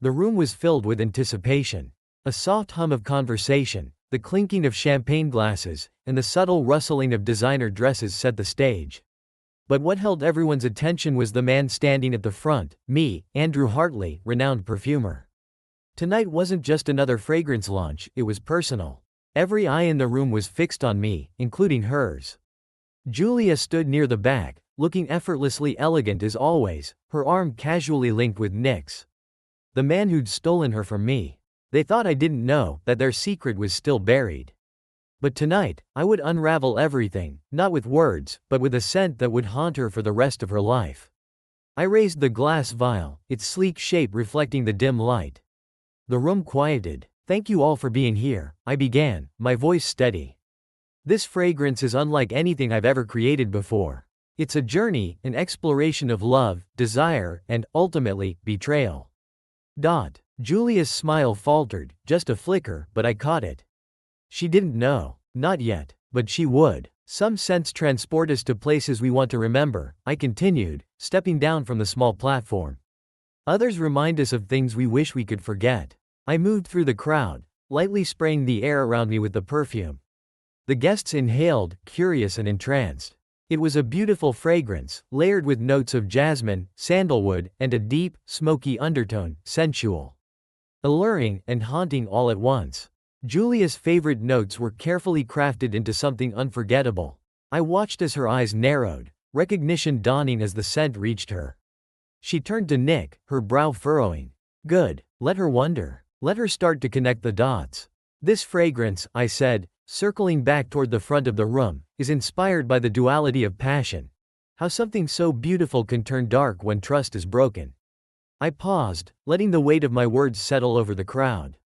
The room was filled with anticipation. A soft hum of conversation, the clinking of champagne glasses, and the subtle rustling of designer dresses set the stage. But what held everyone's attention was the man standing at the front, me, Andrew Hartley, renowned perfumer. Tonight wasn't just another fragrance launch, it was personal. Every eye in the room was fixed on me, including hers. Julia stood near the back, looking effortlessly elegant as always, her arm casually linked with Nick's. The man who'd stolen her from me. They thought I didn't know that their secret was still buried. But tonight, I would unravel everything, not with words, but with a scent that would haunt her for the rest of her life. I raised the glass vial, its sleek shape reflecting the dim light. The room quieted. "Thank you all for being here," I began, my voice steady. "This fragrance is unlike anything I've ever created before. It's a journey, an exploration of love, desire, and, ultimately, betrayal." Julia's smile faltered, just a flicker, but I caught it. She didn't know. Not yet. But she would. "Some scents transport us to places we want to remember," I continued, stepping down from the small platform. "Others remind us of things we wish we could forget." I moved through the crowd, lightly spraying the air around me with the perfume. The guests inhaled, curious and entranced. It was a beautiful fragrance, layered with notes of jasmine, sandalwood, and a deep, smoky undertone, sensual, alluring, and haunting all at once. Julia's favorite notes were carefully crafted into something unforgettable. I watched as her eyes narrowed, recognition dawning as the scent reached her. She turned to Nick, her brow furrowing. "Good. Let her wonder. Let her start to connect the dots." "This fragrance," I said, circling back toward the front of the room, "is inspired by the duality of passion. How something so beautiful can turn dark when trust is broken." I paused, letting the weight of my words settle over the crowd.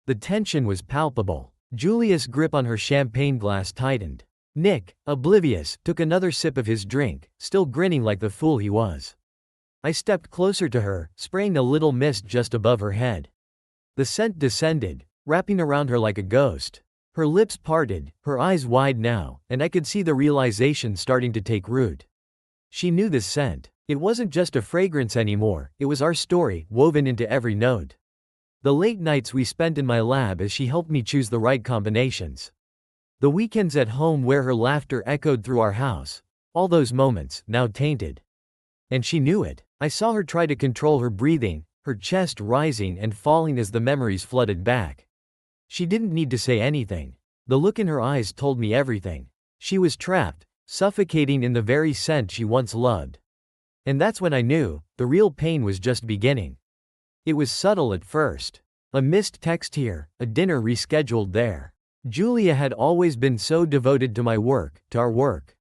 The tension was palpable. Julia's grip on her champagne glass tightened. Nick, oblivious, took another sip of his drink, still grinning like the fool he was. I stepped closer to her, spraying a little mist just above her head. The scent descended, wrapping around her like a ghost. Her lips parted, her eyes wide now, and I could see the realization starting to take root. She knew this scent. It wasn't just a fragrance anymore, it was our story, woven into every note. The late nights we spent in my lab as she helped me choose the right combinations. The weekends at home where her laughter echoed through our house. All those moments, now tainted. And she knew it. I saw her try to control her breathing, her chest rising and falling as the memories flooded back. She didn't need to say anything. The look in her eyes told me everything. She was trapped, suffocating in the very scent she once loved. And that's when I knew, the real pain was just beginning. It was subtle at first. A missed text here, a dinner rescheduled there. Julia had always been so devoted to my work, to our work.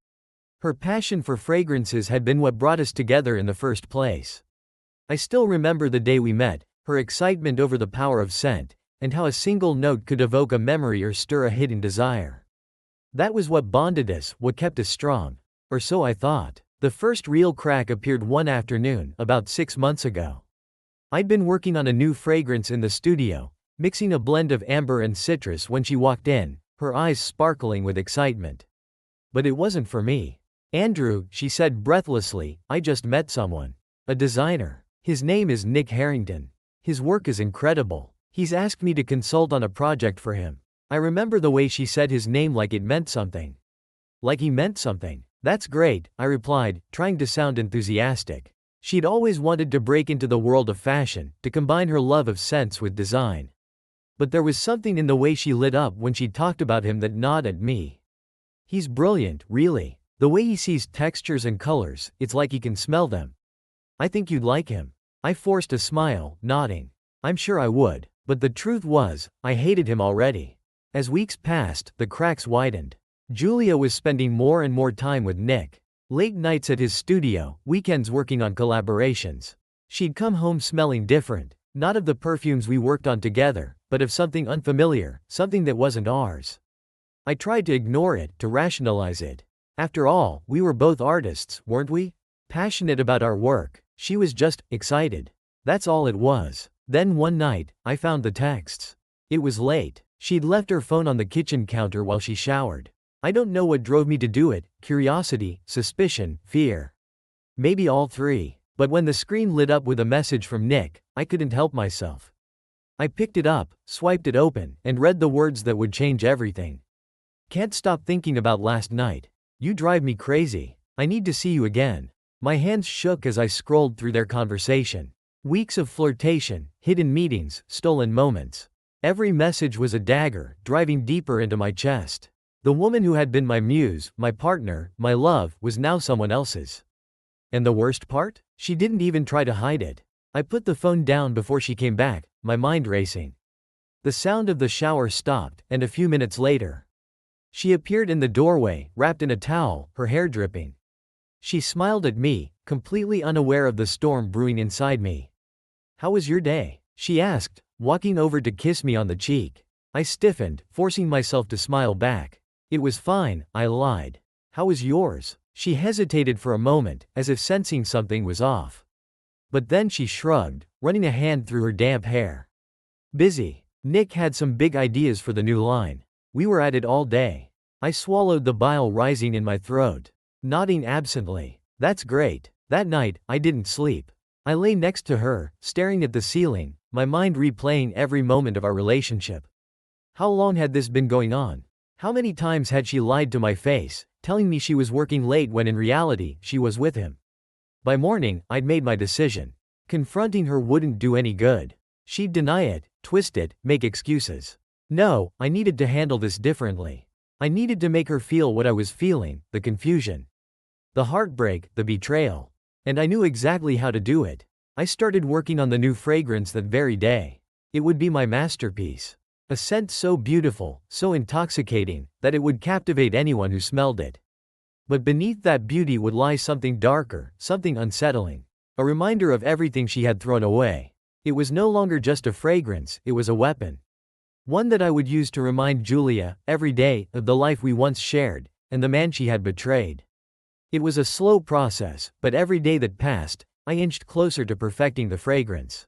Her passion for fragrances had been what brought us together in the first place. I still remember the day we met, her excitement over the power of scent, and how a single note could evoke a memory or stir a hidden desire. That was what bonded us, what kept us strong. Or so I thought. The first real crack appeared one afternoon, about 6 months ago. I'd been working on a new fragrance in the studio, mixing a blend of amber and citrus when she walked in, her eyes sparkling with excitement. But it wasn't for me. "Andrew," she said breathlessly, "I just met someone. A designer. His name is Nick Harrington. His work is incredible. He's asked me to consult on a project for him." I remember the way she said his name like it meant something. Like he meant something. "That's great," I replied, trying to sound enthusiastic. She'd always wanted to break into the world of fashion, to combine her love of scents with design. But there was something in the way she lit up when she talked about him that gnawed at me. "He's brilliant, really. The way he sees textures and colors, it's like he can smell them. I think you'd like him." I forced a smile, nodding. I'm sure I would. But the truth was, I hated him already. As weeks passed, the cracks widened. Julia was spending more and more time with Nick. Late nights at his studio, weekends working on collaborations. She'd come home smelling different, not of the perfumes we worked on together, but of something unfamiliar, something that wasn't ours. I tried to ignore it, to rationalize it. After all, we were both artists, weren't we? Passionate about our work. She was just excited. That's all it was. Then one night, I found the texts. It was late. She'd left her phone on the kitchen counter while she showered. I don't know what drove me to do it, curiosity, suspicion, fear. Maybe all three. But when the screen lit up with a message from Nick, I couldn't help myself. I picked it up, swiped it open, and read the words that would change everything. Can't stop thinking about last night. You drive me crazy. I need to see you again. My hands shook as I scrolled through their conversation. Weeks of flirtation, hidden meetings, stolen moments. Every message was a dagger, driving deeper into my chest. The woman who had been my muse, my partner, my love, was now someone else's. And the worst part? She didn't even try to hide it. I put the phone down before she came back, my mind racing. The sound of the shower stopped, and a few minutes later, she appeared in the doorway, wrapped in a towel, her hair dripping. She smiled at me, completely unaware of the storm brewing inside me. "How was your day?" she asked, walking over to kiss me on the cheek. I stiffened, forcing myself to smile back. "It was fine," I lied. "How was yours?" She hesitated for a moment, as if sensing something was off. But then she shrugged, running a hand through her damp hair. "Busy. Nick had some big ideas for the new line. We were at it all day." I swallowed the bile rising in my throat, nodding absently. "That's great." That night, I didn't sleep. I lay next to her, staring at the ceiling, my mind replaying every moment of our relationship. How long had this been going on? How many times had she lied to my face, telling me she was working late when in reality, she was with him? By morning, I'd made my decision. Confronting her wouldn't do any good. She'd deny it, twist it, make excuses. No, I needed to handle this differently. I needed to make her feel what I was feeling, the confusion, the heartbreak, the betrayal. And I knew exactly how to do it. I started working on the new fragrance that very day. It would be my masterpiece. A scent so beautiful, so intoxicating, that it would captivate anyone who smelled it. But beneath that beauty would lie something darker, something unsettling. A reminder of everything she had thrown away. It was no longer just a fragrance, it was a weapon. One that I would use to remind Julia, every day, of the life we once shared, and the man she had betrayed. It was a slow process, but every day that passed, I inched closer to perfecting the fragrance.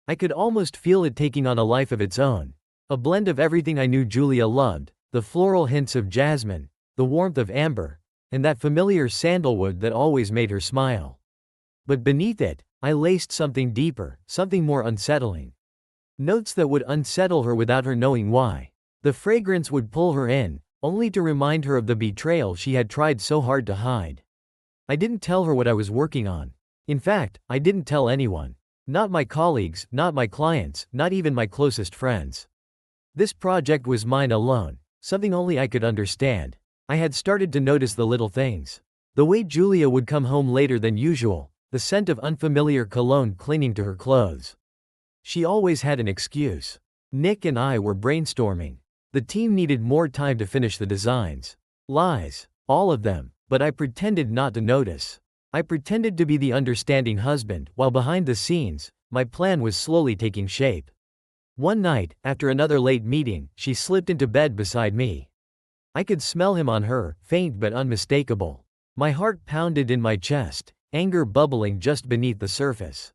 I could almost feel it taking on a life of its own. A blend of everything I knew Julia loved, the floral hints of jasmine, the warmth of amber, and that familiar sandalwood that always made her smile. But beneath it, I laced something deeper, something more unsettling. Notes that would unsettle her without her knowing why. The fragrance would pull her in, only to remind her of the betrayal she had tried so hard to hide. I didn't tell her what I was working on. In fact, I didn't tell anyone. Not my colleagues, not my clients, not even my closest friends. This project was mine alone, something only I could understand. I had started to notice the little things. The way Julia would come home later than usual, the scent of unfamiliar cologne clinging to her clothes. She always had an excuse. Nick and I were brainstorming. The team needed more time to finish the designs. Lies. All of them. But I pretended not to notice. I pretended to be the understanding husband, while behind the scenes, my plan was slowly taking shape. One night, after another late meeting, she slipped into bed beside me. I could smell him on her, faint but unmistakable. My heart pounded in my chest, anger bubbling just beneath the surface.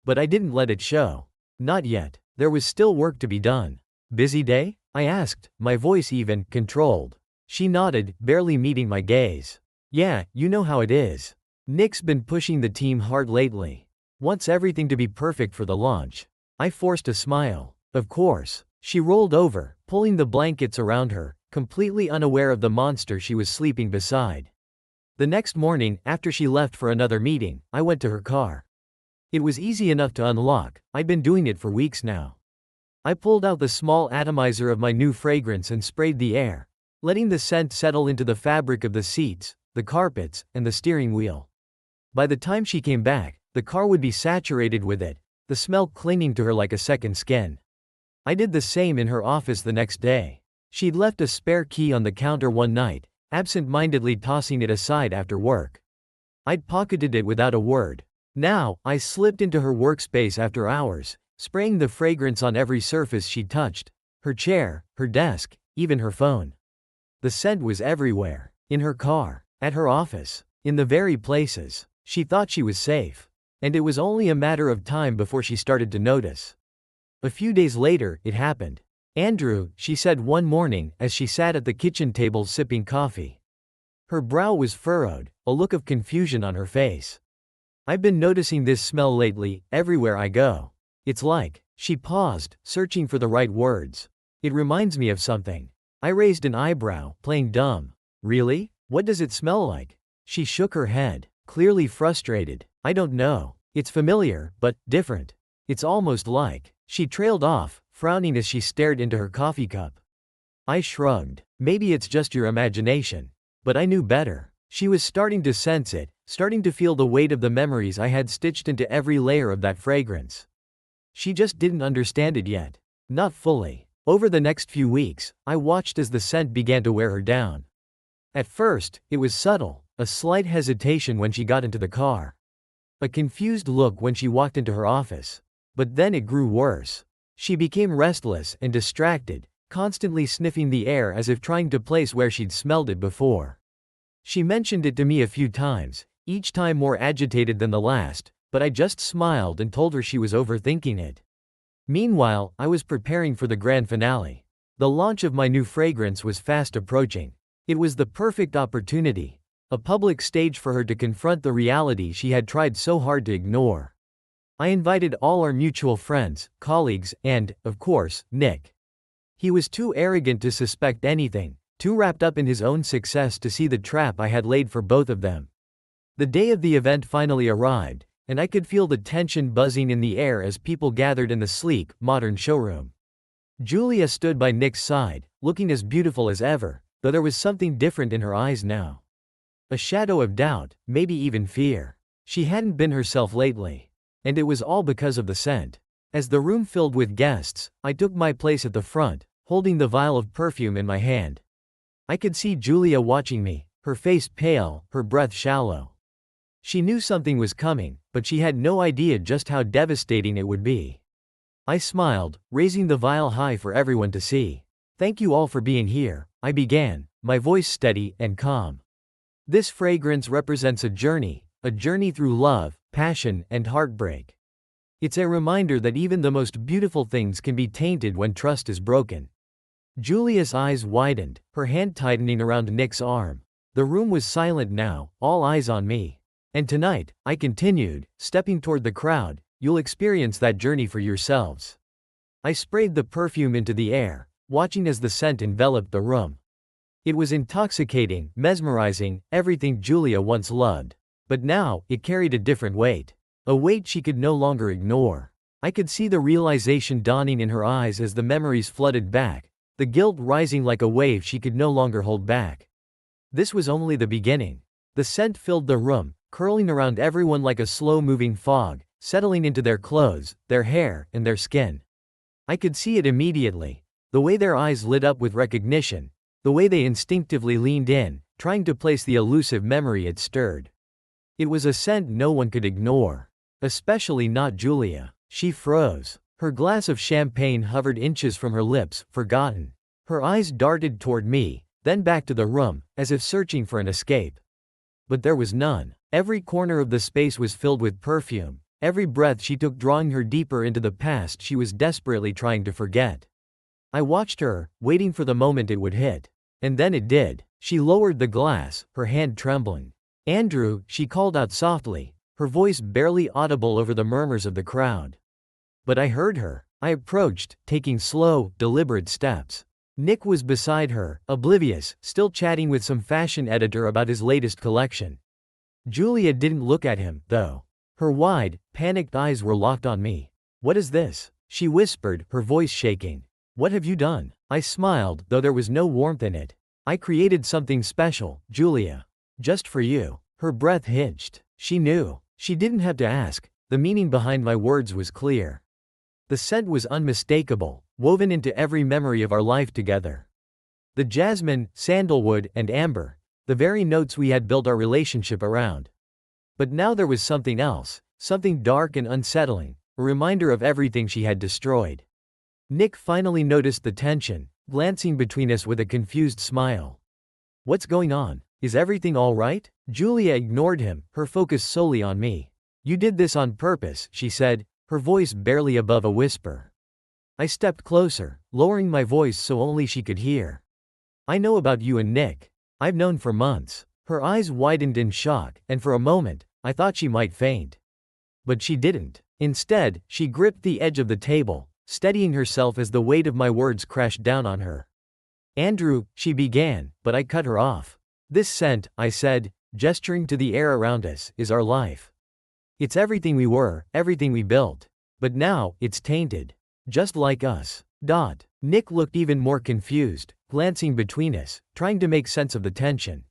But I didn't let it show. Not yet. There was still work to be done. "Busy day?" I asked, my voice even, controlled. She nodded, barely meeting my gaze. "Yeah, you know how it is. Nick's been pushing the team hard lately. Wants everything to be perfect for the launch." I forced a smile. "Of course." She rolled over, pulling the blankets around her, completely unaware of the monster she was sleeping beside. The next morning, after she left for another meeting, I went to her car. It was easy enough to unlock. I'd been doing it for weeks now. I pulled out the small atomizer of my new fragrance and sprayed the air, letting the scent settle into the fabric of the seats, the carpets, and the steering wheel. By the time she came back, the car would be saturated with it, the smell clinging to her like a second skin. I did the same in her office the next day. She'd left a spare key on the counter one night, absent-mindedly tossing it aside after work. I'd pocketed it without a word. Now, I slipped into her workspace after hours, spraying the fragrance on every surface she touched, her chair, her desk, even her phone. The scent was everywhere. In her car, at her office, in the very places she thought she was safe. And it was only a matter of time before she started to notice. A few days later, it happened. "Andrew," she said one morning as she sat at the kitchen table sipping coffee. Her brow was furrowed, a look of confusion on her face. I've been noticing this smell lately, everywhere I go. It's like, she paused, searching for the right words. It reminds me of something. I raised an eyebrow, playing dumb. Really? What does it smell like? She shook her head, clearly frustrated. I don't know. It's familiar, but different. It's almost like. She trailed off, frowning as she stared into her coffee cup. I shrugged. Maybe it's just your imagination. But I knew better. She was starting to sense it, starting to feel the weight of the memories I had stitched into every layer of that fragrance. She just didn't understand it yet. Not fully. Over the next few weeks, I watched as the scent began to wear her down. At first, it was subtle, a slight hesitation when she got into the car. A confused look when she walked into her office. But then it grew worse. She became restless and distracted, constantly sniffing the air as if trying to place where she'd smelled it before. She mentioned it to me a few times, each time more agitated than the last, but I just smiled and told her she was overthinking it. Meanwhile, I was preparing for the grand finale. The launch of my new fragrance was fast approaching. It was the perfect opportunity, a public stage for her to confront the reality she had tried so hard to ignore. I invited all our mutual friends, colleagues, and, of course, Nick. He was too arrogant to suspect anything, too wrapped up in his own success to see the trap I had laid for both of them. The day of the event finally arrived, and I could feel the tension buzzing in the air as people gathered in the sleek, modern showroom. Julia stood by Nick's side, looking as beautiful as ever, though there was something different in her eyes now. A shadow of doubt, maybe even fear. She hadn't been herself lately. And it was all because of the scent. As the room filled with guests, I took my place at the front, holding the vial of perfume in my hand. I could see Julia watching me, her face pale, her breath shallow. She knew something was coming, but she had no idea just how devastating it would be. I smiled, raising the vial high for everyone to see. Thank you all for being here, I began, my voice steady and calm. This fragrance represents a journey through love, passion, and heartbreak. It's a reminder that even the most beautiful things can be tainted when trust is broken. Julia's eyes widened, her hand tightening around Nick's arm. The room was silent now, all eyes on me. And tonight, I continued, stepping toward the crowd, you'll experience that journey for yourselves. I sprayed the perfume into the air, watching as the scent enveloped the room. It was intoxicating, mesmerizing, everything Julia once loved. But now, it carried a different weight. A weight she could no longer ignore. I could see the realization dawning in her eyes as the memories flooded back, the guilt rising like a wave she could no longer hold back. This was only the beginning. The scent filled the room, curling around everyone like a slow-moving fog, settling into their clothes, their hair, and their skin. I could see it immediately, the way their eyes lit up with recognition, the way they instinctively leaned in, trying to place the elusive memory it stirred. It was a scent no one could ignore. Especially not Julia. She froze. Her glass of champagne hovered inches from her lips, forgotten. Her eyes darted toward me, then back to the room, as if searching for an escape. But there was none. Every corner of the space was filled with perfume, every breath she took drawing her deeper into the past she was desperately trying to forget. I watched her, waiting for the moment it would hit. And then it did. She lowered the glass, her hand trembling. Andrew, she called out softly, her voice barely audible over the murmurs of the crowd. But I heard her. I approached, taking slow, deliberate steps. Nick was beside her, oblivious, still chatting with some fashion editor about his latest collection. Julia didn't look at him, though. Her wide, panicked eyes were locked on me. What is this? She whispered, her voice shaking. What have you done? I smiled, though there was no warmth in it. I created something special, Julia. Just for you. Her breath hitched. She knew. She didn't have to ask. The meaning behind my words was clear. The scent was unmistakable, woven into every memory of our life together. The jasmine, sandalwood, and amber, the very notes we had built our relationship around. But now there was something else, something dark and unsettling, a reminder of everything she had destroyed. Nick finally noticed the tension, glancing between us with a confused smile. What's going on? Is everything all right? Julia ignored him, her focus solely on me. You did this on purpose, she said, her voice barely above a whisper. I stepped closer, lowering my voice so only she could hear. I know about you and Nick. I've known for months. Her eyes widened in shock, and for a moment, I thought she might faint. But she didn't. Instead, she gripped the edge of the table, steadying herself as the weight of my words crashed down on her. Andrew, she began, but I cut her off. This scent, I said, gesturing to the air around us, is our life. It's everything we were, everything we built. But now, it's tainted. Just like us. Nick looked even more confused, glancing between us, trying to make sense of the tension.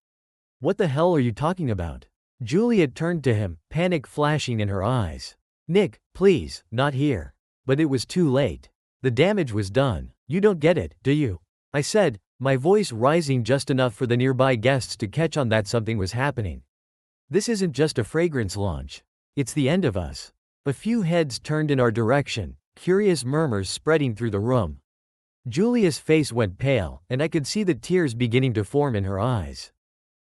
What the hell are you talking about? Julia turned to him, panic flashing in her eyes. Nick, please, not here. But it was too late. The damage was done. You don't get it, do you? I said, my voice rising just enough for the nearby guests to catch on that something was happening. This isn't just a fragrance launch. It's the end of us. A few heads turned in our direction, curious murmurs spreading through the room. Julia's face went pale, and I could see the tears beginning to form in her eyes.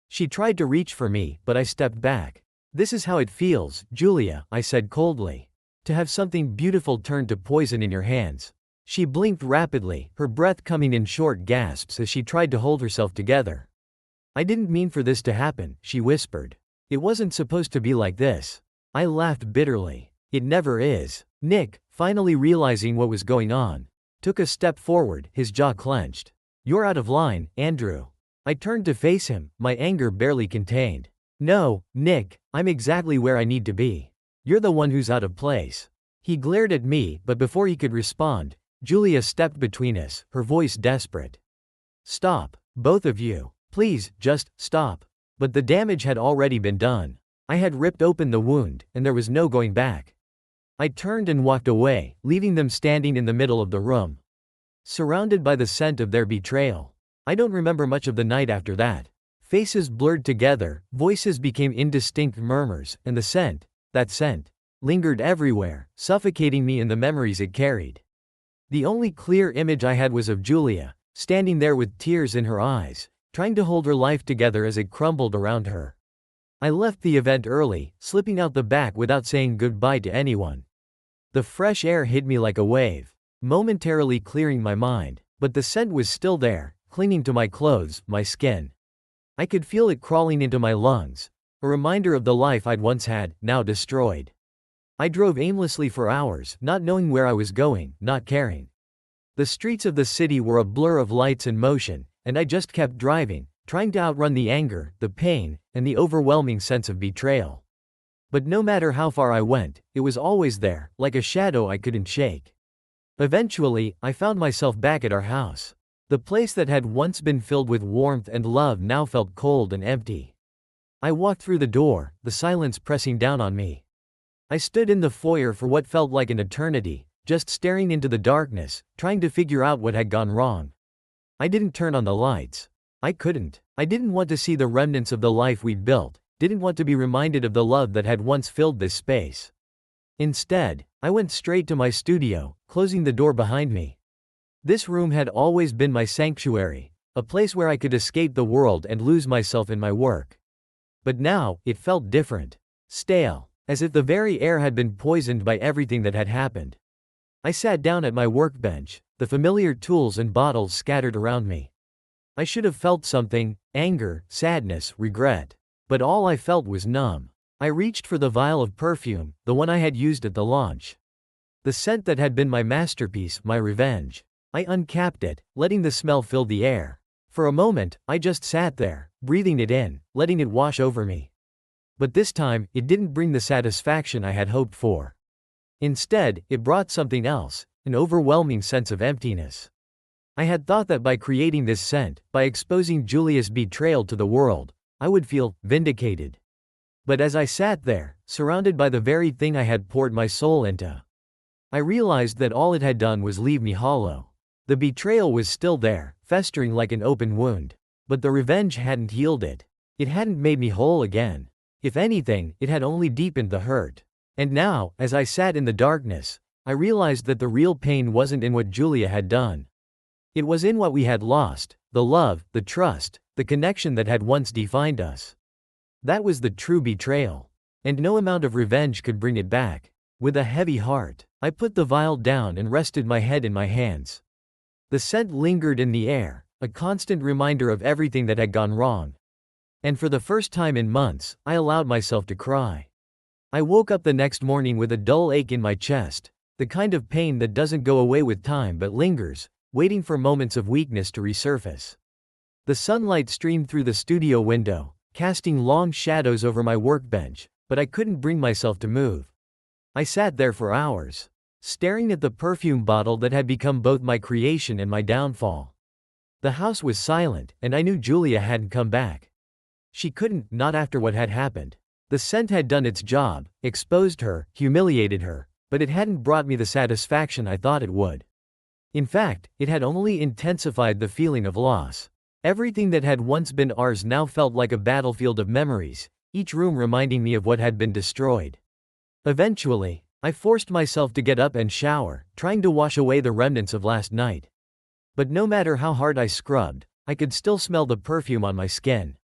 She tried to reach for me, but I stepped back. This is how it feels, Julia, I said coldly. To have something beautiful turn to poison in your hands. She blinked rapidly, her breath coming in short gasps as she tried to hold herself together. I didn't mean for this to happen, she whispered. It wasn't supposed to be like this. I laughed bitterly. It never is. Nick, finally realizing what was going on, took a step forward, his jaw clenched. You're out of line, Andrew. I turned to face him, my anger barely contained. No, Nick, I'm exactly where I need to be. You're the one who's out of place. He glared at me, but before he could respond, Julia stepped between us, her voice desperate. Stop, both of you. Please, just stop. But the damage had already been done. I had ripped open the wound, and there was no going back. I turned and walked away, leaving them standing in the middle of the room, surrounded by the scent of their betrayal. I don't remember much of the night after that. Faces blurred together, voices became indistinct murmurs, and that scent, lingered everywhere, suffocating me in the memories it carried. The only clear image I had was of Julia, standing there with tears in her eyes, trying to hold her life together as it crumbled around her. I left the event early, slipping out the back without saying goodbye to anyone. The fresh air hit me like a wave, momentarily clearing my mind, but the scent was still there, clinging to my clothes, my skin. I could feel it crawling into my lungs, a reminder of the life I'd once had, now destroyed. I drove aimlessly for hours, not knowing where I was going, not caring. The streets of the city were a blur of lights and motion, and I just kept driving, trying to outrun the anger, the pain, and the overwhelming sense of betrayal. But no matter how far I went, it was always there, like a shadow I couldn't shake. Eventually, I found myself back at our house. The place that had once been filled with warmth and love now felt cold and empty. I walked through the door, the silence pressing down on me. I stood in the foyer for what felt like an eternity, just staring into the darkness, trying to figure out what had gone wrong. I didn't turn on the lights. I couldn't. I didn't want to see the remnants of the life we'd built, didn't want to be reminded of the love that had once filled this space. Instead, I went straight to my studio, closing the door behind me. This room had always been my sanctuary, a place where I could escape the world and lose myself in my work. But now, it felt different. Stale, as if the very air had been poisoned by everything that had happened. I sat down at my workbench, the familiar tools and bottles scattered around me. I should have felt something, anger, sadness, regret. But all I felt was numb. I reached for the vial of perfume, the one I had used at the launch. The scent that had been my masterpiece, my revenge. I uncapped it, letting the smell fill the air. For a moment, I just sat there, breathing it in, letting it wash over me. But this time, it didn't bring the satisfaction I had hoped for. Instead, it brought something else, an overwhelming sense of emptiness. I had thought that by creating this scent, by exposing Julia's betrayal to the world, I would feel vindicated. But as I sat there, surrounded by the very thing I had poured my soul into, I realized that all it had done was leave me hollow. The betrayal was still there, festering like an open wound. But the revenge hadn't healed it. It hadn't made me whole again. If anything, it had only deepened the hurt. And now, as I sat in the darkness, I realized that the real pain wasn't in what Julia had done. It was in what we had lost, the love, the trust, the connection that had once defined us. That was the true betrayal. And no amount of revenge could bring it back. With a heavy heart, I put the vial down and rested my head in my hands. The scent lingered in the air, a constant reminder of everything that had gone wrong. And for the first time in months, I allowed myself to cry. I woke up the next morning with a dull ache in my chest, the kind of pain that doesn't go away with time but lingers, waiting for moments of weakness to resurface. The sunlight streamed through the studio window, casting long shadows over my workbench, but I couldn't bring myself to move. I sat there for hours, staring at the perfume bottle that had become both my creation and my downfall. The house was silent, and I knew Julia hadn't come back. She couldn't, not after what had happened. The scent had done its job, exposed her, humiliated her, but it hadn't brought me the satisfaction I thought it would. In fact, it had only intensified the feeling of loss. Everything that had once been ours now felt like a battlefield of memories, each room reminding me of what had been destroyed. Eventually, I forced myself to get up and shower, trying to wash away the remnants of last night. But no matter how hard I scrubbed, I could still smell the perfume on my skin.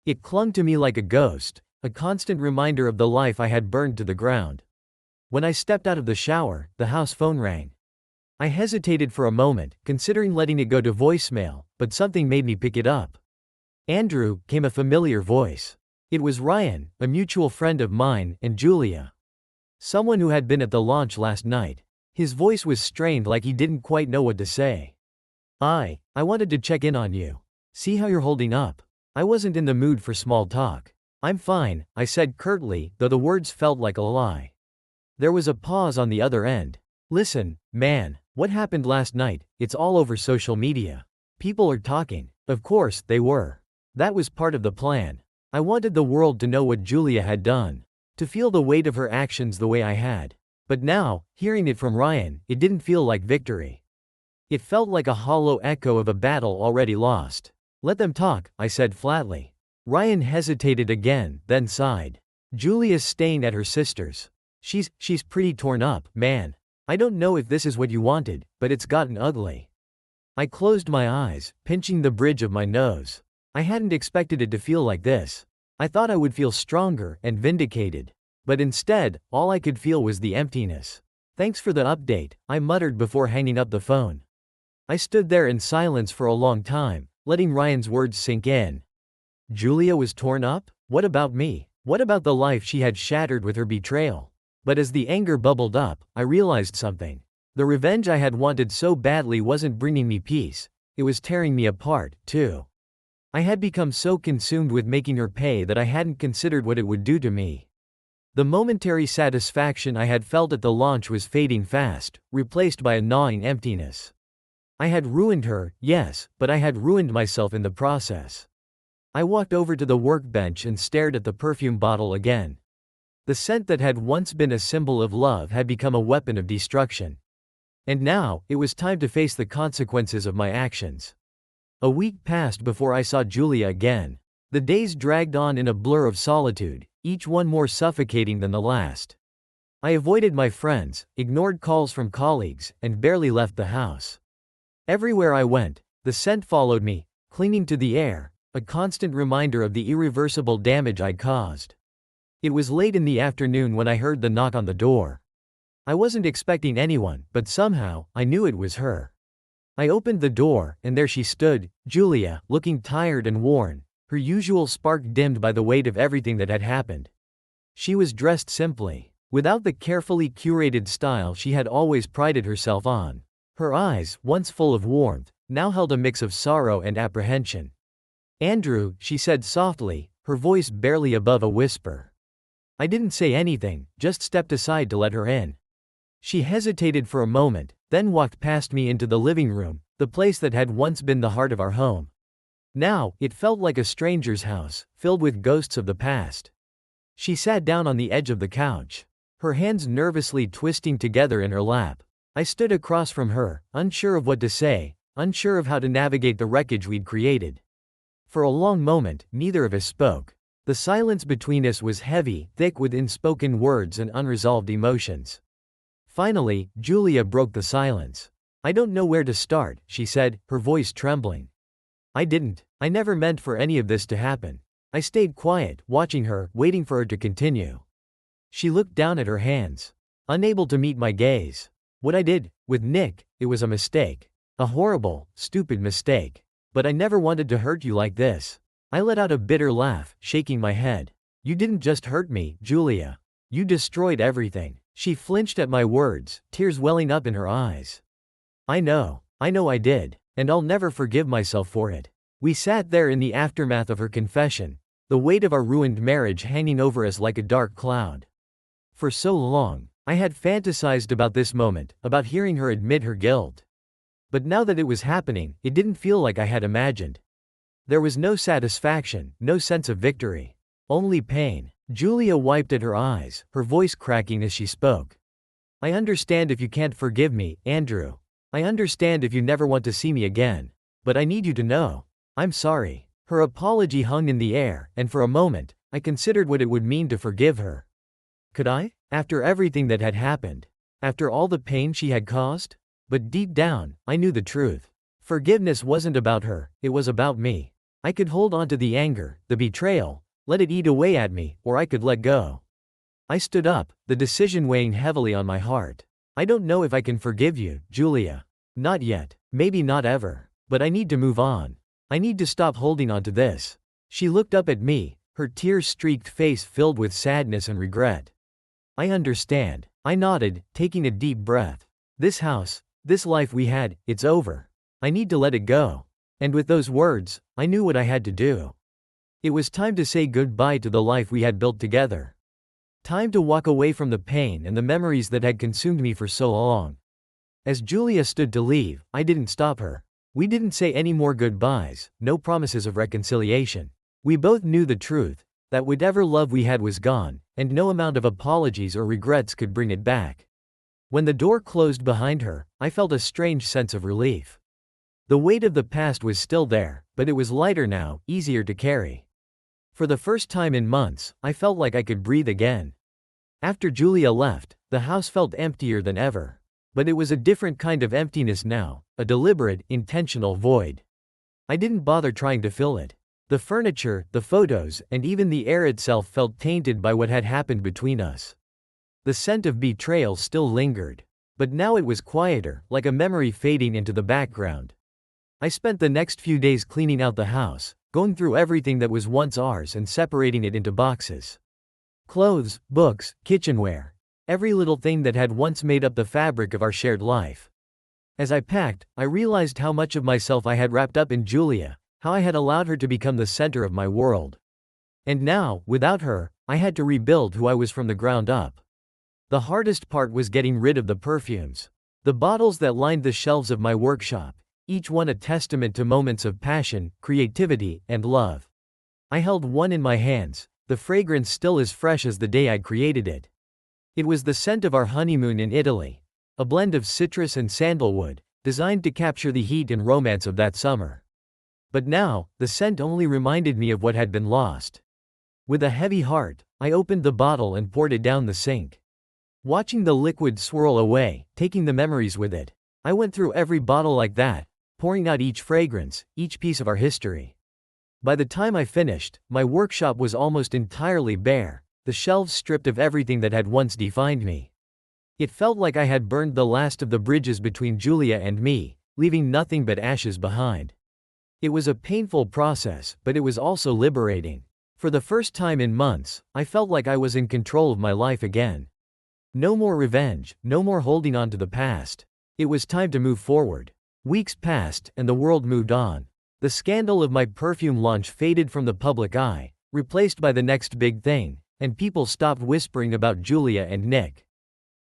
It clung to me like a ghost, a constant reminder of the life I had burned to the ground. When I stepped out of the shower, the house phone rang. I hesitated for a moment, considering letting it go to voicemail, but something made me pick it up. "Andrew," came a familiar voice. It was Ryan, a mutual friend of mine, and Julia. Someone who had been at the launch last night. His voice was strained, like he didn't quite know what to say. I wanted to check in on you. See how you're holding up." I wasn't in the mood for small talk. "I'm fine," I said curtly, though the words felt like a lie. There was a pause on the other end. "Listen, man, what happened last night, it's all over social media. People are talking." Of course, they were. That was part of the plan. I wanted the world to know what Julia had done, to feel the weight of her actions the way I had. But now, hearing it from Ryan, it didn't feel like victory. It felt like a hollow echo of a battle already lost. "Let them talk," I said flatly. Ryan hesitated again, then sighed. "Julia's staying at her sister's. She's pretty torn up, man. I don't know if this is what you wanted, but it's gotten ugly." I closed my eyes, pinching the bridge of my nose. I hadn't expected it to feel like this. I thought I would feel stronger and vindicated. But instead, all I could feel was the emptiness. "Thanks for the update," I muttered before hanging up the phone. I stood there in silence for a long time, letting Ryan's words sink in. Julia was torn up? What about me? What about the life she had shattered with her betrayal? But as the anger bubbled up, I realized something. The revenge I had wanted so badly wasn't bringing me peace, it was tearing me apart, too. I had become so consumed with making her pay that I hadn't considered what it would do to me. The momentary satisfaction I had felt at the launch was fading fast, replaced by a gnawing emptiness. I had ruined her, yes, but I had ruined myself in the process. I walked over to the workbench and stared at the perfume bottle again. The scent that had once been a symbol of love had become a weapon of destruction. And now, it was time to face the consequences of my actions. A week passed before I saw Julia again. The days dragged on in a blur of solitude, each one more suffocating than the last. I avoided my friends, ignored calls from colleagues, and barely left the house. Everywhere I went, the scent followed me, clinging to the air, a constant reminder of the irreversible damage I'd caused. It was late in the afternoon when I heard the knock on the door. I wasn't expecting anyone, but somehow, I knew it was her. I opened the door, and there she stood, Julia, looking tired and worn, her usual spark dimmed by the weight of everything that had happened. She was dressed simply, without the carefully curated style she had always prided herself on. Her eyes, once full of warmth, now held a mix of sorrow and apprehension. "Andrew," she said softly, her voice barely above a whisper. I didn't say anything, just stepped aside to let her in. She hesitated for a moment, then walked past me into the living room, the place that had once been the heart of our home. Now, it felt like a stranger's house, filled with ghosts of the past. She sat down on the edge of the couch, her hands nervously twisting together in her lap. I stood across from her, unsure of what to say, unsure of how to navigate the wreckage we'd created. For a long moment, neither of us spoke. The silence between us was heavy, thick with unspoken words and unresolved emotions. Finally, Julia broke the silence. "I don't know where to start," she said, her voice trembling. I never meant for any of this to happen." I stayed quiet, watching her, waiting for her to continue. She looked down at her hands, unable to meet my gaze. "What I did, with Nick, it was a mistake. A horrible, stupid mistake. But I never wanted to hurt you like this." I let out a bitter laugh, shaking my head. "You didn't just hurt me, Julia. You destroyed everything. She flinched at my words, tears welling up in her eyes. I know I did, and I'll never forgive myself for it. We sat there in the aftermath of her confession, the weight of our ruined marriage hanging over us like a dark cloud. For so long, I had fantasized about this moment, about hearing her admit her guilt. But now that it was happening, it didn't feel like I had imagined. There was no satisfaction, no sense of victory. Only pain. Julia wiped at her eyes, her voice cracking as she spoke. I understand if you can't forgive me, Andrew. I understand if you never want to see me again. But I need you to know. I'm sorry. Her apology hung in the air, and for a moment, I considered what it would mean to forgive her. Could I? After everything that had happened? After all the pain she had caused? But deep down, I knew the truth. Forgiveness wasn't about her, it was about me. I could hold on to the anger, the betrayal, let it eat away at me, or I could let go. I stood up, the decision weighing heavily on my heart. I don't know if I can forgive you, Julia. Not yet, maybe not ever. But I need to move on. I need to stop holding on to this. She looked up at me, her tear-streaked face filled with sadness and regret. I understand. I nodded, taking a deep breath. This house, this life we had, it's over. I need to let it go. And with those words, I knew what I had to do. It was time to say goodbye to the life we had built together. Time to walk away from the pain and the memories that had consumed me for so long. As Julia stood to leave, I didn't stop her. We didn't say any more goodbyes, no promises of reconciliation. We both knew the truth, that whatever love we had was gone, and no amount of apologies or regrets could bring it back. When the door closed behind her, I felt a strange sense of relief. The weight of the past was still there, but it was lighter now, easier to carry. For the first time in months, I felt like I could breathe again. After Julia left, the house felt emptier than ever. But it was a different kind of emptiness now, a deliberate, intentional void. I didn't bother trying to fill it. The furniture, the photos, and even the air itself felt tainted by what had happened between us. The scent of betrayal still lingered. But now it was quieter, like a memory fading into the background. I spent the next few days cleaning out the house, going through everything that was once ours and separating it into boxes. Clothes, books, kitchenware. Every little thing that had once made up the fabric of our shared life. As I packed, I realized how much of myself I had wrapped up in Julia, how I had allowed her to become the center of my world. And now, without her, I had to rebuild who I was from the ground up. The hardest part was getting rid of the perfumes. The bottles that lined the shelves of my workshop, each one a testament to moments of passion, creativity, and love. I held one in my hands, the fragrance still as fresh as the day I'd created it. It was the scent of our honeymoon in Italy, a blend of citrus and sandalwood, designed to capture the heat and romance of that summer. But now, the scent only reminded me of what had been lost. With a heavy heart, I opened the bottle and poured it down the sink. Watching the liquid swirl away, taking the memories with it, I went through every bottle like that, pouring out each fragrance, each piece of our history. By the time I finished, my workshop was almost entirely bare, the shelves stripped of everything that had once defined me. It felt like I had burned the last of the bridges between Julia and me, leaving nothing but ashes behind. It was a painful process, but it was also liberating. For the first time in months, I felt like I was in control of my life again. No more revenge, no more holding on to the past. It was time to move forward. Weeks passed, and the world moved on. The scandal of my perfume launch faded from the public eye, replaced by the next big thing, and people stopped whispering about Julia and Nick.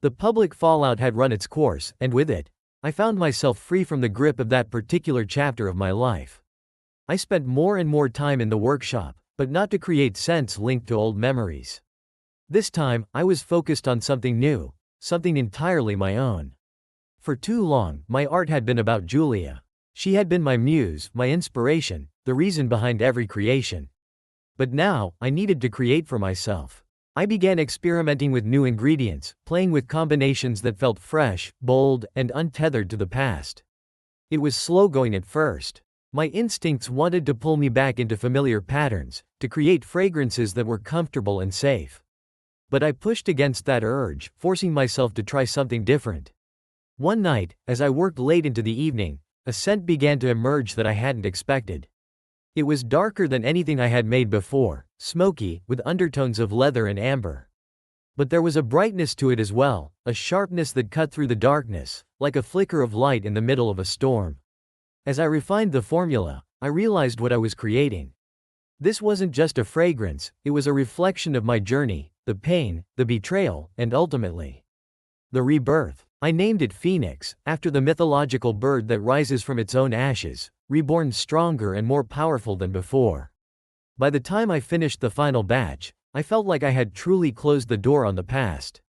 The public fallout had run its course, and with it, I found myself free from the grip of that particular chapter of my life. I spent more and more time in the workshop, but not to create scents linked to old memories. This time, I was focused on something new, something entirely my own. For too long, my art had been about Julia. She had been my muse, my inspiration, the reason behind every creation. But now, I needed to create for myself. I began experimenting with new ingredients, playing with combinations that felt fresh, bold, and untethered to the past. It was slow going at first. My instincts wanted to pull me back into familiar patterns, to create fragrances that were comfortable and safe. But I pushed against that urge, forcing myself to try something different. One night, as I worked late into the evening, a scent began to emerge that I hadn't expected. It was darker than anything I had made before, smoky, with undertones of leather and amber. But there was a brightness to it as well, a sharpness that cut through the darkness, like a flicker of light in the middle of a storm. As I refined the formula, I realized what I was creating. This wasn't just a fragrance, it was a reflection of my journey, the pain, the betrayal, and ultimately, the rebirth. I named it Phoenix, after the mythological bird that rises from its own ashes, reborn stronger and more powerful than before. By the time I finished the final batch, I felt like I had truly closed the door on the past.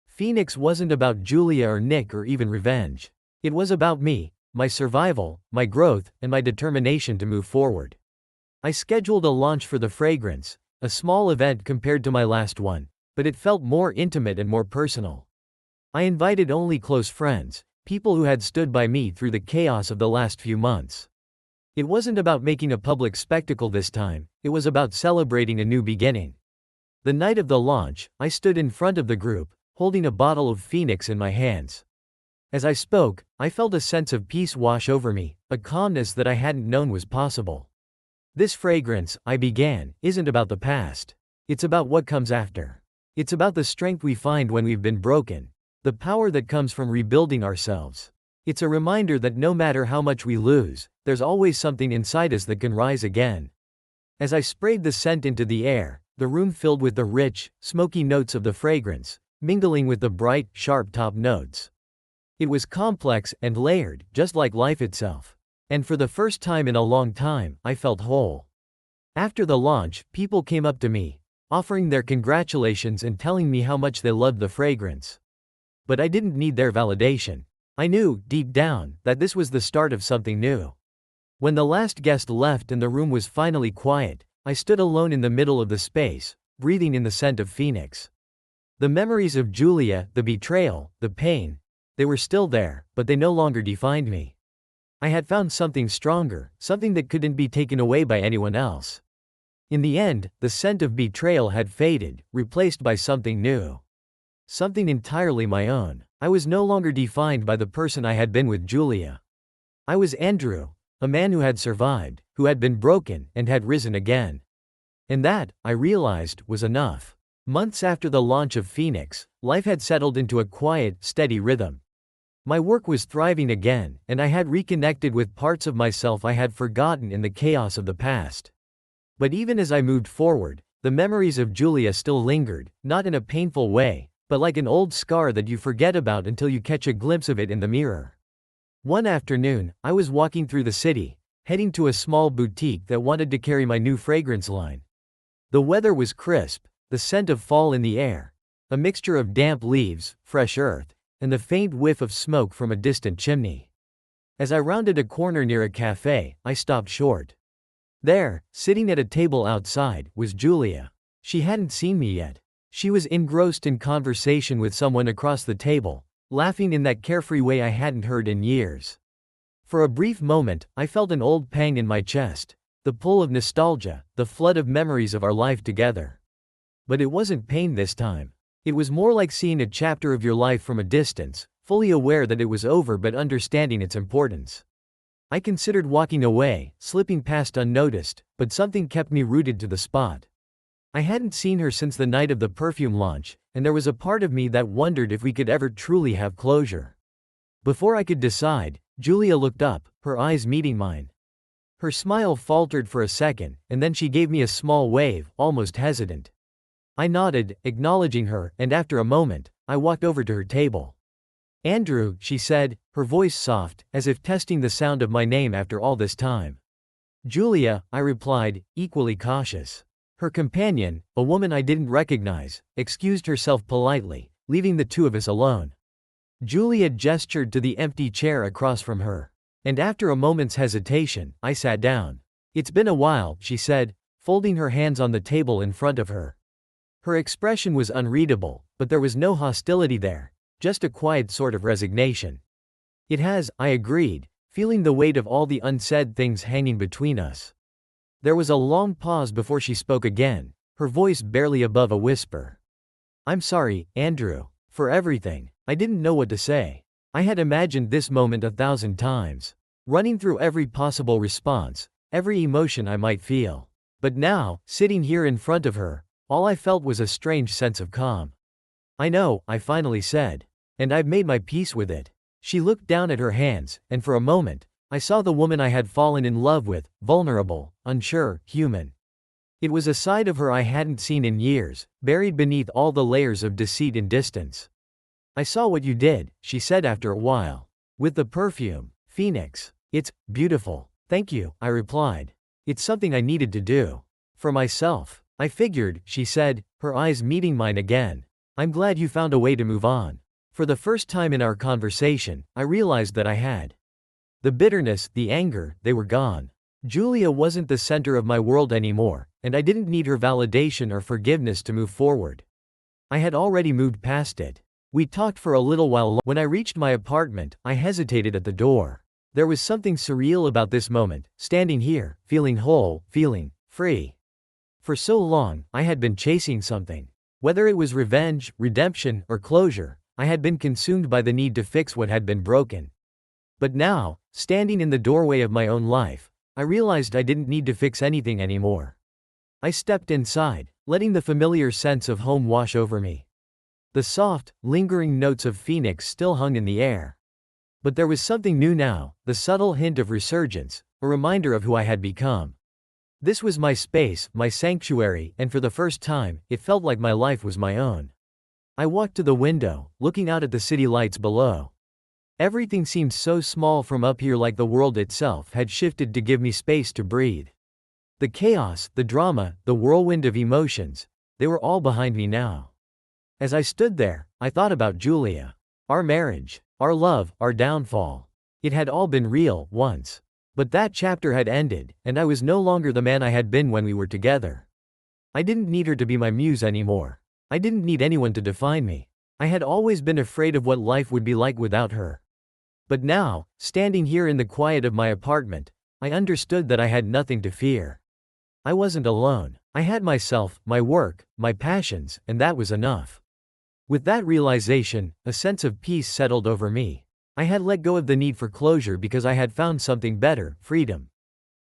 Phoenix wasn't about Julia or Nick or even revenge. It was about me, my survival, my growth, and my determination to move forward. I scheduled a launch for the fragrance, a small event compared to my last one, but it felt more intimate and more personal. I invited only close friends, people who had stood by me through the chaos of the last few months. It wasn't about making a public spectacle this time, it was about celebrating a new beginning. The night of the launch, I stood in front of the group, holding a bottle of Phoenix in my hands. As I spoke, I felt a sense of peace wash over me, a calmness that I hadn't known was possible. This fragrance, I began, isn't about the past. It's about what comes after. It's about the strength we find when we've been broken, the power that comes from rebuilding ourselves. It's a reminder that no matter how much we lose, there's always something inside us that can rise again. As I sprayed the scent into the air, the room filled with the rich, smoky notes of the fragrance, mingling with the bright, sharp top notes. It was complex and layered, just like life itself. And for the first time in a long time, I felt whole. After the launch, people came up to me, offering their congratulations and telling me how much they loved the fragrance. But I didn't need their validation. I knew, deep down, that this was the start of something new. When the last guest left and the room was finally quiet, I stood alone in the middle of the space, breathing in the scent of Phoenix. The memories of Julia, the betrayal, the pain, they were still there, but they no longer defined me. I had found something stronger, something that couldn't be taken away by anyone else. In the end, the scent of betrayal had faded, replaced by something new. Something entirely my own. I was no longer defined by the person I had been with Julia. I was Andrew, a man who had survived, who had been broken, and had risen again. And that, I realized, was enough. Months after the launch of Phoenix, life had settled into a quiet, steady rhythm. My work was thriving again, and I had reconnected with parts of myself I had forgotten in the chaos of the past. But even as I moved forward, the memories of Julia still lingered, not in a painful way, but like an old scar that you forget about until you catch a glimpse of it in the mirror. One afternoon, I was walking through the city, heading to a small boutique that wanted to carry my new fragrance line. The weather was crisp, the scent of fall in the air, a mixture of damp leaves, fresh earth, and the faint whiff of smoke from a distant chimney. As I rounded a corner near a cafe, I stopped short. There, sitting at a table outside, was Julia. She hadn't seen me yet. She was engrossed in conversation with someone across the table, laughing in that carefree way I hadn't heard in years. For a brief moment, I felt an old pang in my chest, the pull of nostalgia, the flood of memories of our life together. But it wasn't pain this time. It was more like seeing a chapter of your life from a distance, fully aware that it was over but understanding its importance. I considered walking away, slipping past unnoticed, but something kept me rooted to the spot. I hadn't seen her since the night of the perfume launch, and there was a part of me that wondered if we could ever truly have closure. Before I could decide, Julia looked up, her eyes meeting mine. Her smile faltered for a second, and then she gave me a small wave, almost hesitant. I nodded, acknowledging her, and after a moment, I walked over to her table. "Andrew," she said, her voice soft, as if testing the sound of my name after all this time. "Julia," I replied, equally cautious. Her companion, a woman I didn't recognize, excused herself politely, leaving the two of us alone. Julia gestured to the empty chair across from her. And after a moment's hesitation, I sat down. "It's been a while," she said, folding her hands on the table in front of her. Her expression was unreadable, but there was no hostility there, just a quiet sort of resignation. "It has," I agreed, feeling the weight of all the unsaid things hanging between us. There was a long pause before she spoke again, her voice barely above a whisper. "I'm sorry, Andrew, for everything." I didn't know what to say. I had imagined this moment 1,000 times, running through every possible response, every emotion I might feel. But now, sitting here in front of her, all I felt was a strange sense of calm. I know, I finally said. And I've made my peace with it. She looked down at her hands, and for a moment, I saw the woman I had fallen in love with, vulnerable, unsure, human. It was a side of her I hadn't seen in years, buried beneath all the layers of deceit and distance. I saw what you did, she said after a while. With the perfume, Phoenix. It's beautiful. Thank you, I replied. It's something I needed to do. For myself. I figured, she said, her eyes meeting mine again. I'm glad you found a way to move on. For the first time in our conversation, I realized that I had. The bitterness, the anger, they were gone. Julia wasn't the center of my world anymore, and I didn't need her validation or forgiveness to move forward. I had already moved past it. We talked for a little while. When I reached my apartment, I hesitated at the door. There was something surreal about this moment, standing here, feeling whole, feeling free. For so long, I had been chasing something. Whether it was revenge, redemption, or closure, I had been consumed by the need to fix what had been broken. But now, standing in the doorway of my own life, I realized I didn't need to fix anything anymore. I stepped inside, letting the familiar sense of home wash over me. The soft, lingering notes of Phoenix still hung in the air. But there was something new now, the subtle hint of resurgence, a reminder of who I had become. This was my space, my sanctuary, and for the first time, it felt like my life was my own. I walked to the window, looking out at the city lights below. Everything seemed so small from up here, like the world itself had shifted to give me space to breathe. The chaos, the drama, the whirlwind of emotions, they were all behind me now. As I stood there, I thought about Julia. Our marriage, our love, our downfall. It had all been real, once. But that chapter had ended, and I was no longer the man I had been when we were together. I didn't need her to be my muse anymore. I didn't need anyone to define me. I had always been afraid of what life would be like without her. But now, standing here in the quiet of my apartment, I understood that I had nothing to fear. I wasn't alone. I had myself, my work, my passions, and that was enough. With that realization, a sense of peace settled over me. I had let go of the need for closure because I had found something better, freedom.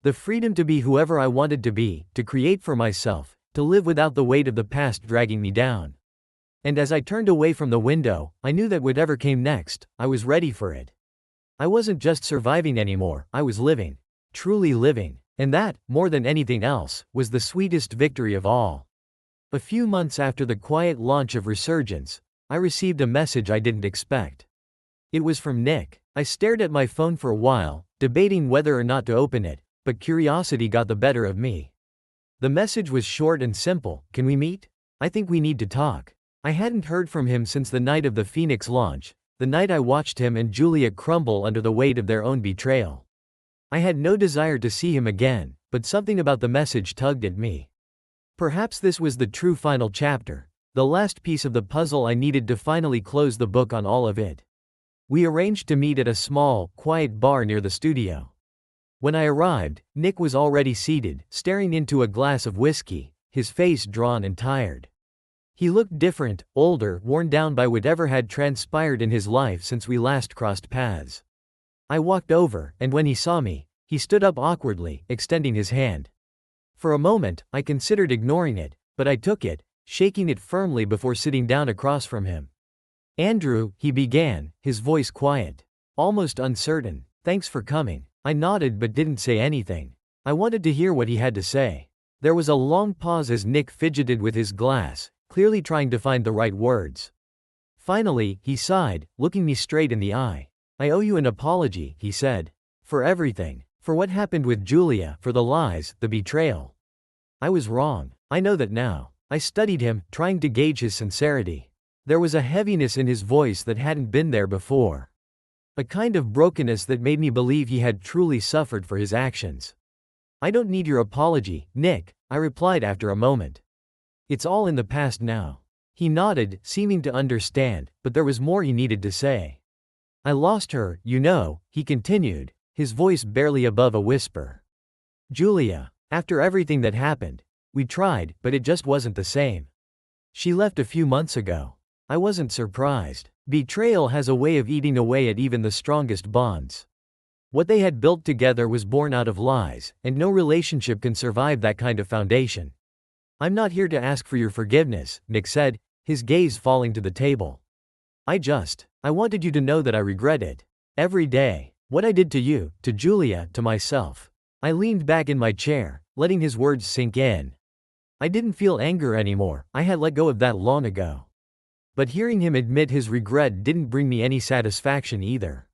The freedom to be whoever I wanted to be, to create for myself, to live without the weight of the past dragging me down. And as I turned away from the window, I knew that whatever came next, I was ready for it. I wasn't just surviving anymore, I was living. Truly living. And that, more than anything else, was the sweetest victory of all. A few months after the quiet launch of Resurgence, I received a message I didn't expect. It was from Nick. I stared at my phone for a while, debating whether or not to open it, but curiosity got the better of me. The message was short and simple: "Can we meet? I think we need to talk." I hadn't heard from him since the night of the Phoenix launch, the night I watched him and Julia crumble under the weight of their own betrayal. I had no desire to see him again, but something about the message tugged at me. Perhaps this was the true final chapter, the last piece of the puzzle I needed to finally close the book on all of it. We arranged to meet at a small, quiet bar near the studio. When I arrived, Nick was already seated, staring into a glass of whiskey, his face drawn and tired. He looked different, older, worn down by whatever had transpired in his life since we last crossed paths. I walked over, and when he saw me, he stood up awkwardly, extending his hand. For a moment, I considered ignoring it, but I took it, shaking it firmly before sitting down across from him. "Andrew," he began, his voice quiet, almost uncertain. "Thanks for coming." I nodded but didn't say anything. I wanted to hear what he had to say. There was a long pause as Nick fidgeted with his glass, clearly trying to find the right words. Finally, he sighed, looking me straight in the eye. "I owe you an apology," he said. "For everything. For what happened with Julia, for the lies, the betrayal. I was wrong. I know that now." I studied him, trying to gauge his sincerity. There was a heaviness in his voice that hadn't been there before. A kind of brokenness that made me believe he had truly suffered for his actions. "I don't need your apology, Nick," I replied after a moment. "It's all in the past now." He nodded, seeming to understand, but there was more he needed to say. "I lost her, you know," he continued, his voice barely above a whisper. "Julia. After everything that happened, we tried, but it just wasn't the same. She left a few months ago." I wasn't surprised. Betrayal has a way of eating away at even the strongest bonds. What they had built together was born out of lies, and no relationship can survive that kind of foundation. "I'm not here to ask for your forgiveness," Nick said, his gaze falling to the table. I wanted you to know that I regret it. Every day. What I did to you, to Julia, to myself. I leaned back in my chair, letting his words sink in. I didn't feel anger anymore, I had let go of that long ago. But hearing him admit his regret didn't bring me any satisfaction either.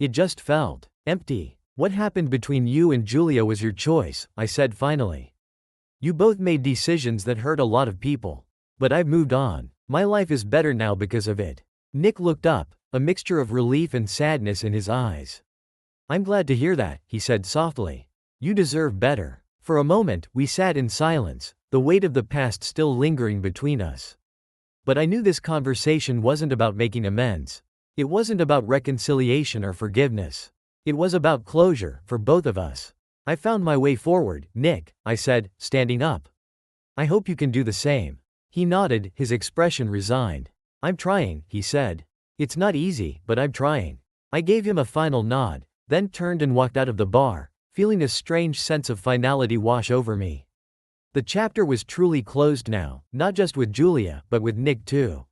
It just felt empty. What happened between you and Julia was your choice, I said finally. You both made decisions that hurt a lot of people. But I've moved on. My life is better now because of it. Nick looked up, a mixture of relief and sadness in his eyes. I'm glad to hear that, he said softly. You deserve better. For a moment, we sat in silence, the weight of the past still lingering between us. But I knew this conversation wasn't about making amends. It wasn't about reconciliation or forgiveness. It was about closure, for both of us. I found my way forward, Nick, I said, standing up. I hope you can do the same. He nodded, his expression resigned. I'm trying, he said. It's not easy, but I'm trying. I gave him a final nod, then turned and walked out of the bar, feeling a strange sense of finality wash over me. The chapter was truly closed now, not just with Julia, but with Nick too.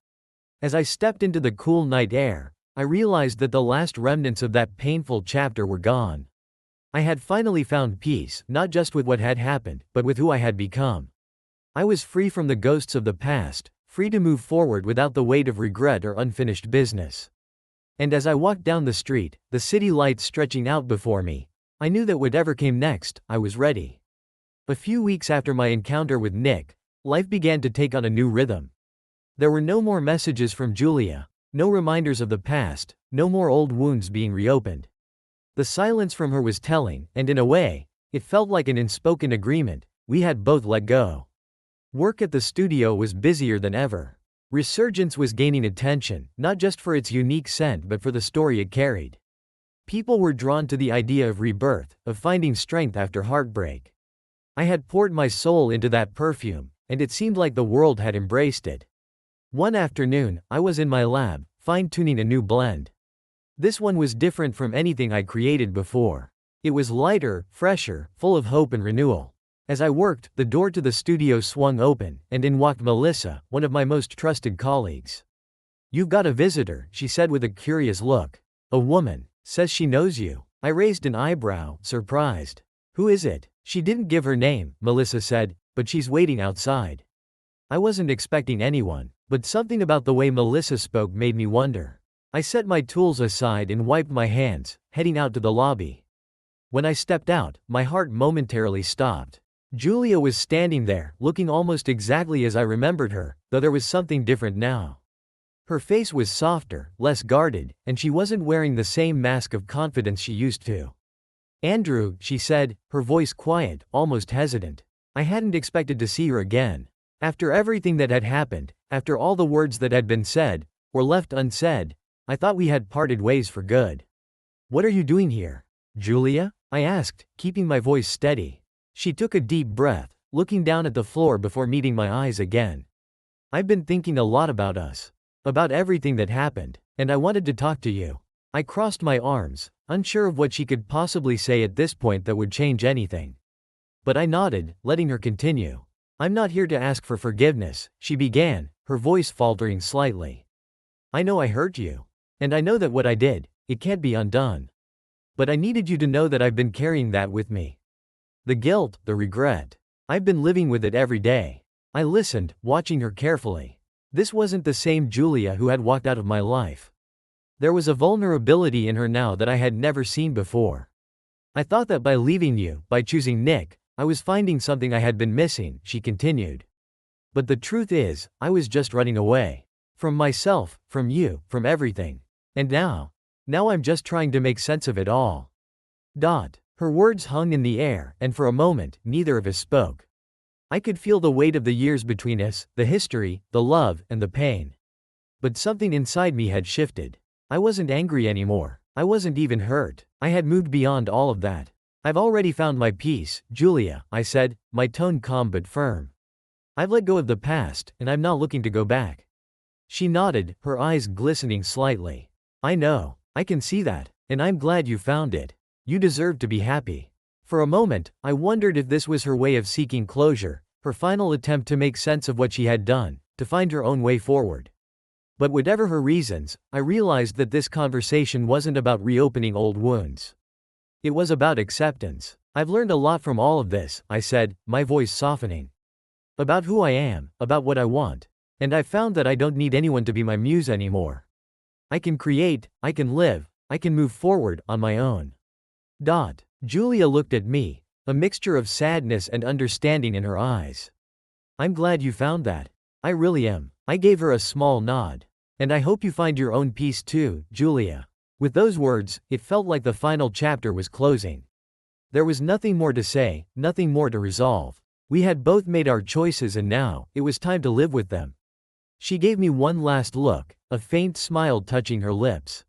As I stepped into the cool night air, I realized that the last remnants of that painful chapter were gone. I had finally found peace, not just with what had happened, but with who I had become. I was free from the ghosts of the past, free to move forward without the weight of regret or unfinished business. And as I walked down the street, the city lights stretching out before me, I knew that whatever came next, I was ready. A few weeks after my encounter with Nick, life began to take on a new rhythm. There were no more messages from Julia, no reminders of the past, no more old wounds being reopened. The silence from her was telling, and in a way, it felt like an unspoken agreement. We had both let go. Work at the studio was busier than ever. Resurgence was gaining attention, not just for its unique scent but for the story it carried. People were drawn to the idea of rebirth, of finding strength after heartbreak. I had poured my soul into that perfume, and it seemed like the world had embraced it. One afternoon, I was in my lab, fine-tuning a new blend. This one was different from anything I'd created before. It was lighter, fresher, full of hope and renewal. As I worked, the door to the studio swung open, and in walked Melissa, one of my most trusted colleagues. You've got a visitor, she said with a curious look. A woman. Says she knows you. I raised an eyebrow, surprised. Who is it? She didn't give her name, Melissa said, but she's waiting outside. I wasn't expecting anyone, but something about the way Melissa spoke made me wonder. I set my tools aside and wiped my hands, heading out to the lobby. When I stepped out, my heart momentarily stopped. Julia was standing there, looking almost exactly as I remembered her, though there was something different now. Her face was softer, less guarded, and she wasn't wearing the same mask of confidence she used to. Andrew, she said, her voice quiet, almost hesitant. I hadn't expected to see her again. After everything that had happened, after all the words that had been said, or left unsaid, I thought we had parted ways for good. What are you doing here, Julia? I asked, keeping my voice steady. She took a deep breath, looking down at the floor before meeting my eyes again. I've been thinking a lot about us. About everything that happened, and I wanted to talk to you. I crossed my arms, unsure of what she could possibly say at this point that would change anything. But I nodded, letting her continue. I'm not here to ask for forgiveness, she began, her voice faltering slightly. I know I hurt you. And I know that what I did, it can't be undone. But I needed you to know that I've been carrying that with me. The guilt, the regret. I've been living with it every day. I listened, watching her carefully. This wasn't the same Julia who had walked out of my life. There was a vulnerability in her now that I had never seen before. I thought that by leaving you, by choosing Nick, I was finding something I had been missing, she continued. But the truth is, I was just running away. From myself, from you, from everything. And now I'm just trying to make sense of it all. Her words hung in the air, and for a moment, neither of us spoke. I could feel the weight of the years between us, the history, the love, and the pain. But something inside me had shifted. I wasn't angry anymore. I wasn't even hurt. I had moved beyond all of that. I've already found my peace, Julia, I said, my tone calm but firm. I've let go of the past, and I'm not looking to go back. She nodded, her eyes glistening slightly. I know. I can see that. And I'm glad you found it. You deserve to be happy. For a moment, I wondered if this was her way of seeking closure, her final attempt to make sense of what she had done, to find her own way forward. But whatever her reasons, I realized that this conversation wasn't about reopening old wounds. It was about acceptance. I've learned a lot from all of this, I said, my voice softening. About who I am, about what I want. And I found that I don't need anyone to be my muse anymore. I can create, I can live, I can move forward on my own. Julia looked at me, a mixture of sadness and understanding in her eyes. I'm glad you found that. I really am. I gave her a small nod. And I hope you find your own peace too, Julia. With those words, it felt like the final chapter was closing. There was nothing more to say, nothing more to resolve. We had both made our choices and now, it was time to live with them. She gave me one last look, a faint smile touching her lips.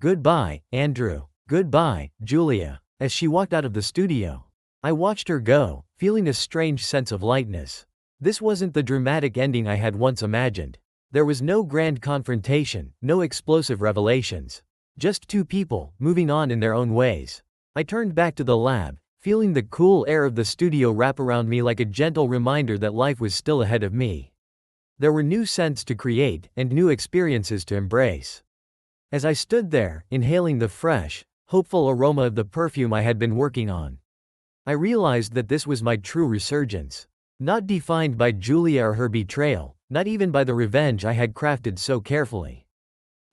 Goodbye, Andrew. Goodbye, Julia. As she walked out of the studio, I watched her go, feeling a strange sense of lightness. This wasn't the dramatic ending I had once imagined. There was no grand confrontation, no explosive revelations. Just two people, moving on in their own ways. I turned back to the lab, feeling the cool air of the studio wrap around me like a gentle reminder that life was still ahead of me. There were new scents to create and new experiences to embrace. As I stood there, inhaling the fresh, hopeful aroma of the perfume I had been working on, I realized that this was my true resurgence. Not defined by Julia or her betrayal, not even by the revenge I had crafted so carefully.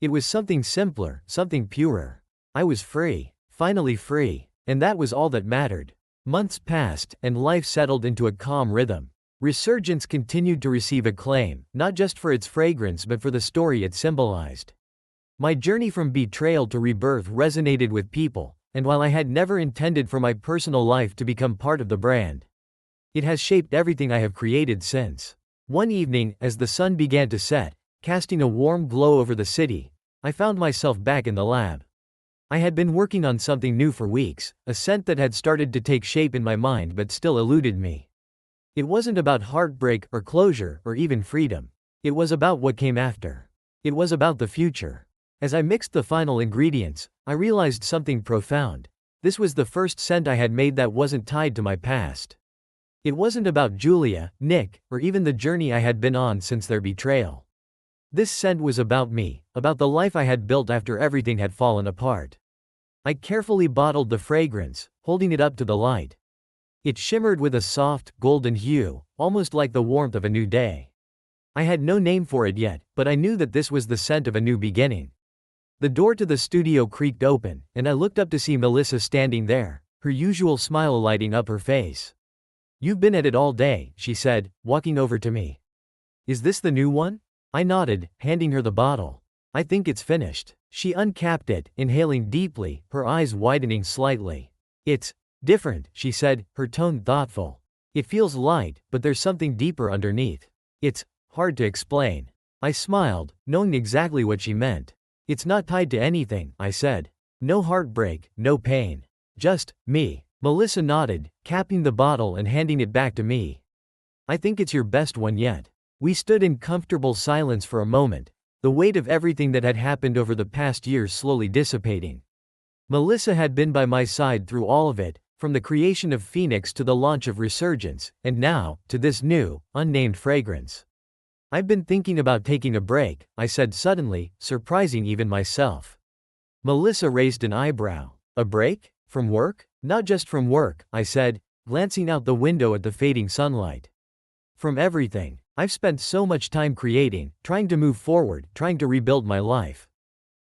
It was something simpler, something purer. I was free, finally free, and that was all that mattered. Months passed, and life settled into a calm rhythm. Resurgence continued to receive acclaim, not just for its fragrance but for the story it symbolized. My journey from betrayal to rebirth resonated with people, and while I had never intended for my personal life to become part of the brand, it has shaped everything I have created since. One evening, as the sun began to set, casting a warm glow over the city, I found myself back in the lab. I had been working on something new for weeks, a scent that had started to take shape in my mind but still eluded me. It wasn't about heartbreak or closure or even freedom. It was about what came after. It was about the future. As I mixed the final ingredients, I realized something profound. This was the first scent I had made that wasn't tied to my past. It wasn't about Julia, Nick, or even the journey I had been on since their betrayal. This scent was about me, about the life I had built after everything had fallen apart. I carefully bottled the fragrance, holding it up to the light. It shimmered with a soft, golden hue, almost like the warmth of a new day. I had no name for it yet, but I knew that this was the scent of a new beginning. The door to the studio creaked open, and I looked up to see Melissa standing there, her usual smile lighting up her face. "You've been at it all day," she said, walking over to me. "Is this the new one?" I nodded, handing her the bottle. "I think it's finished." She uncapped it, inhaling deeply, her eyes widening slightly. "It's different," she said, her tone thoughtful. "It feels light, but there's something deeper underneath. It's hard to explain." I smiled, knowing exactly what she meant. "It's not tied to anything," I said. "No heartbreak, no pain. Just me." Melissa nodded, capping the bottle and handing it back to me. "I think it's your best one yet." We stood in comfortable silence for a moment, the weight of everything that had happened over the past years slowly dissipating. Melissa had been by my side through all of it, from the creation of Phoenix to the launch of Resurgence, and now, to this new, unnamed fragrance. "I've been thinking about taking a break," I said suddenly, surprising even myself. Melissa raised an eyebrow. "A break? From work?" "Not just from work," I said, glancing out the window at the fading sunlight. "From everything. I've spent so much time creating, trying to move forward, trying to rebuild my life.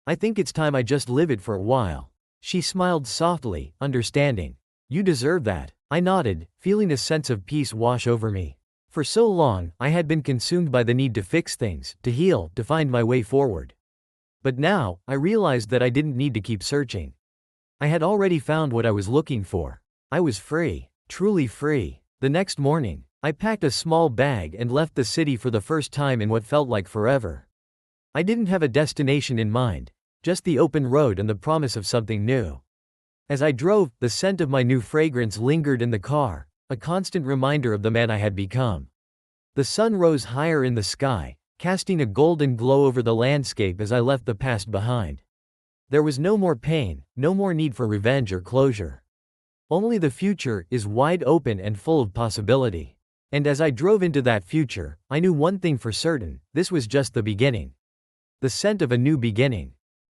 I think it's time I just live it for a while." She smiled softly, understanding. "You deserve that." I nodded, feeling a sense of peace wash over me. For so long, I had been consumed by the need to fix things, to heal, to find my way forward. But now, I realized that I didn't need to keep searching. I had already found what I was looking for. I was free, truly free. The next morning, I packed a small bag and left the city for the first time in what felt like forever. I didn't have a destination in mind, just the open road and the promise of something new. As I drove, the scent of my new fragrance lingered in the car, a constant reminder of the man I had become. The sun rose higher in the sky, casting a golden glow over the landscape as I left the past behind. There was no more pain, no more need for revenge or closure. Only the future is wide open and full of possibility. And as I drove into that future, I knew one thing for certain: this was just the beginning. The scent of a new beginning.